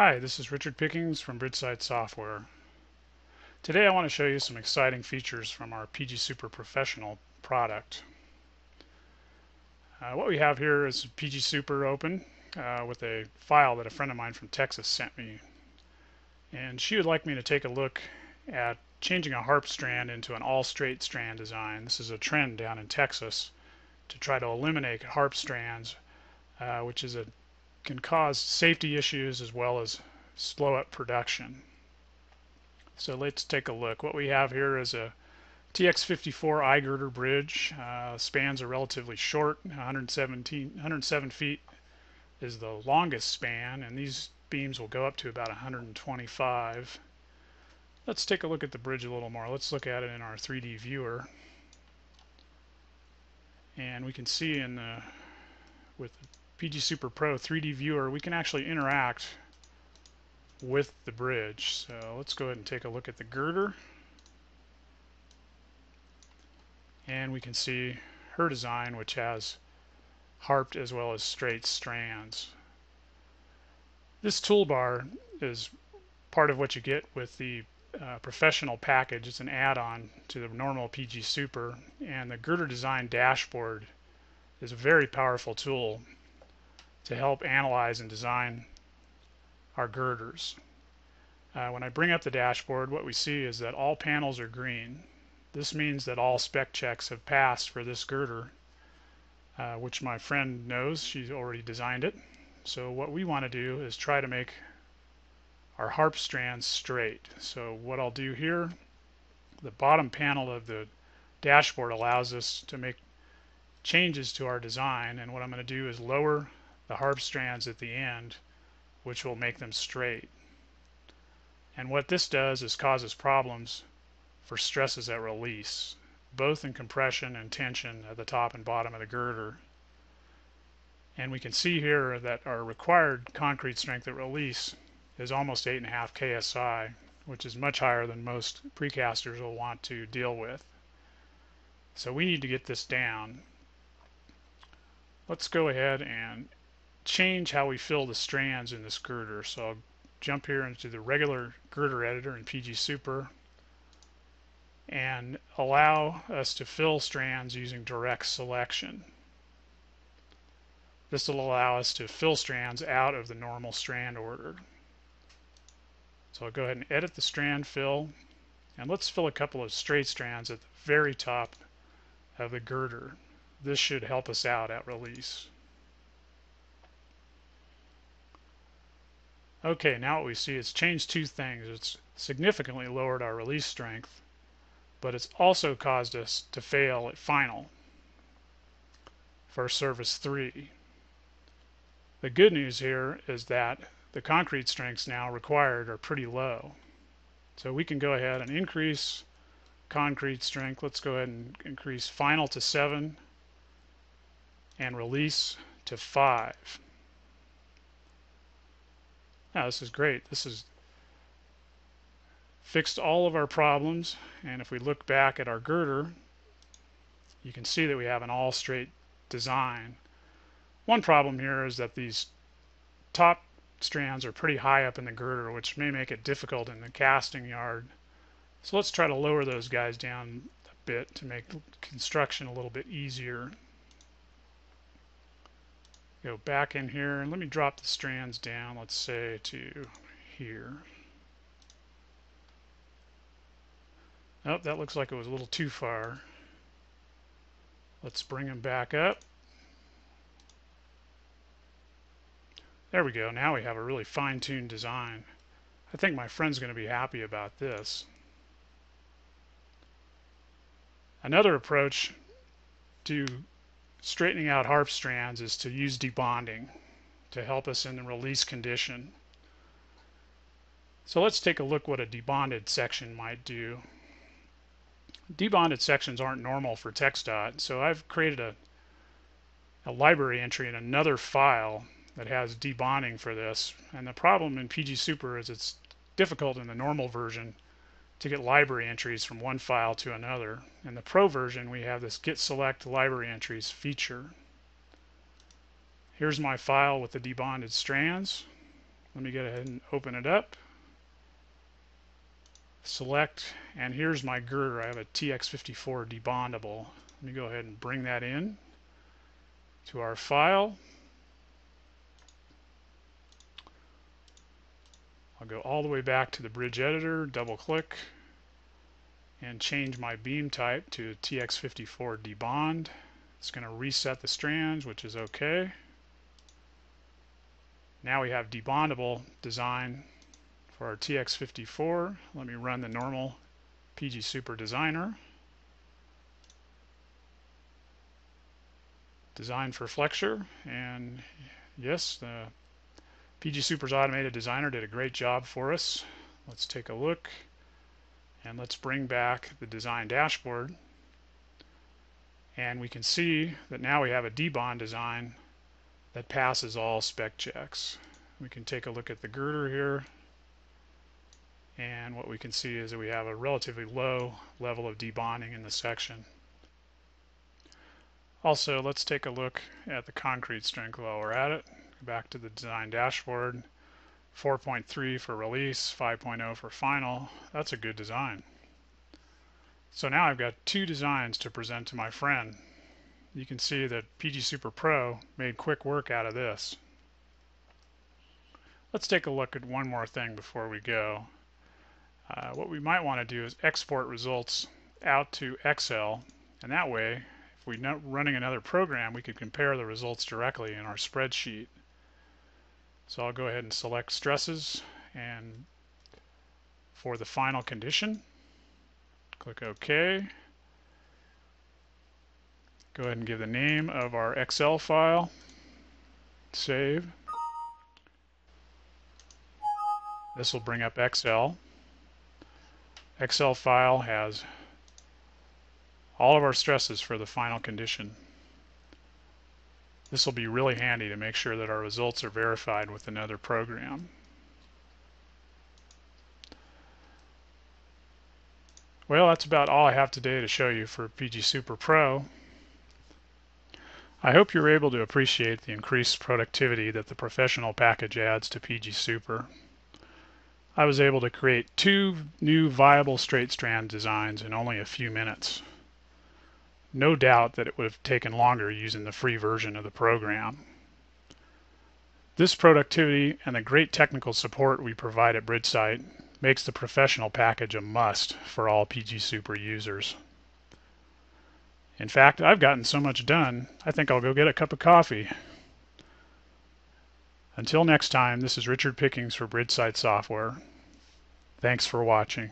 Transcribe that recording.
Hi, this is Richard Pickings from Bridgeside Software. Today I want to show you some exciting features from our PGSuper Professional product. What we have here is PGSuper open with a file that a friend of mine from Texas sent me. And she would like me to take a look at changing a harp strand into an all-straight strand design. This is a trend down in Texas to try to eliminate harp strands, which can cause safety issues as well as slow up production. So let's take a look. What we have here is a TX54 I-girder bridge. Spans are relatively short. 107 feet is the longest span, and these beams will go up to about 125. Let's take a look at the bridge a little more. Let's look at it in our 3D viewer. And we can see with the PGSuper Pro 3D viewer, we can actually interact with the bridge. So let's go ahead and take a look at the girder, and we can see her design, which has harped as well as straight strands. This toolbar is part of what you get with the professional package. It's an add-on to the normal PGSuper, and the girder design dashboard is a very powerful tool to help analyze and design our girders. When I bring up the dashboard, what we see is that all panels are green. This means that all spec checks have passed for this girder, which my friend knows. She's already designed it. So what we want to do is try to make our harp strands straight. So what I'll do here, the bottom panel of the dashboard allows us to make changes to our design, and what I'm going to do is lower the harp strands at the end, which will make them straight. And what this does is causes problems for stresses at release, both in compression and tension at the top and bottom of the girder. And we can see here that our required concrete strength at release is almost 8.5 KSI, which is much higher than most precasters will want to deal with. So we need to get this down. Let's go ahead and change how we fill the strands in this girder. So I'll jump here into the regular girder editor in PGSuper and allow us to fill strands using direct selection. This will allow us to fill strands out of the normal strand order. So I'll go ahead and edit the strand fill, and let's fill a couple of straight strands at the very top of the girder. This should help us out at release. Okay, now what we see is changed two things. It's significantly lowered our release strength, but it's also caused us to fail at final for service 3. The good news here is that the concrete strengths now required are pretty low. So we can go ahead and increase concrete strength. Let's go ahead and increase final to 7 and release to 5. Now this is great. This has fixed all of our problems, and if we look back at our girder, you can see that we have an all straight design. One problem here is that these top strands are pretty high up in the girder, which may make it difficult in the casting yard. So let's try to lower those guys down a bit to make construction a little bit easier. Go back in here and let me drop the strands down, let's say to here. Oh, that looks like it was a little too far. Let's bring them back up. There we go. Now we have a really fine-tuned design. I think my friend's going to be happy about this. Another approach to straightening out harp strands is to use debonding to help us in the release condition. So let's take a look what a debonded section might do. Debonded sections aren't normal for TxDOT, so I've created a library entry in another file that has debonding for this. And the problem in PGSuper is it's difficult in the normal version to get library entries from one file to another. In the Pro version, we have this Get Select Library Entries feature. Here's my file with the debonded strands. Let me go ahead and open it up. Select, and here's my girder. I have a TX54 debondable. Let me go ahead and bring that in to our file. I'll go all the way back to the bridge editor, double click, and change my beam type to TX54 debond. It's going to reset the strands, which is okay. Now we have debondable design for our TX54. Let me run the normal PGSuper designer. Design for flexure, and yes, the PGSuper's automated designer did a great job for us. Let's take a look, and let's bring back the design dashboard, and we can see that now we have a debond design that passes all spec checks. We can take a look at the girder here, and what we can see is that we have a relatively low level of debonding in the section. Also, let's take a look at the concrete strength while we're at it. Back to the design dashboard. 4.3 for release, 5.0 for final. That's a good design. So now I've got two designs to present to my friend. You can see that PGSuper Pro made quick work out of this. Let's take a look at one more thing before we go. What we might want to do is export results out to Excel, and that way, if we're not running another program, we could compare the results directly in our spreadsheet. So I'll go ahead and select stresses, and for the final condition, click OK. Go ahead and give the name of our Excel file. Save. This will bring up Excel. Excel file has all of our stresses for the final condition. This will be really handy to make sure that our results are verified with another program. Well, that's about all I have today to show you for PGSuper Pro. I hope you're able to appreciate the increased productivity that the professional package adds to PGSuper. I was able to create two new viable straight strand designs in only a few minutes. No doubt that it would have taken longer using the free version of the program. This productivity and the great technical support we provide at BridgeSite makes the professional package a must for all PGSuper users. In fact, I've gotten so much done, I think I'll go get a cup of coffee. Until next time, this is Richard Pickings for BridgeSite Software. Thanks for watching.